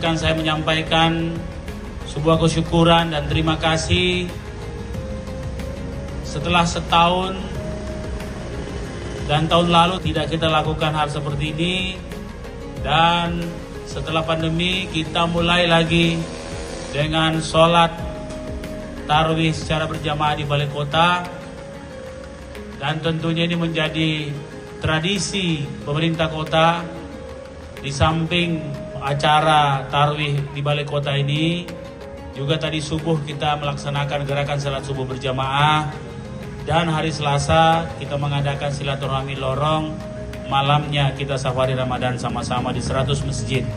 izinkan saya menyampaikan sebuah kesyukuran dan terima kasih setelah setahun dan tahun lalu tidak kita lakukan hal seperti ini, dan setelah pandemi kita mulai lagi dengan sholat tarawih secara berjamaah di Balai Kota, dan tentunya ini menjadi tradisi pemerintah kota. Di samping acara tarawih di Balai Kota ini, juga tadi subuh kita melaksanakan gerakan salat subuh berjamaah, dan hari Selasa kita mengadakan silaturahmi lorong, malamnya kita safari Ramadan sama-sama di 100 masjid.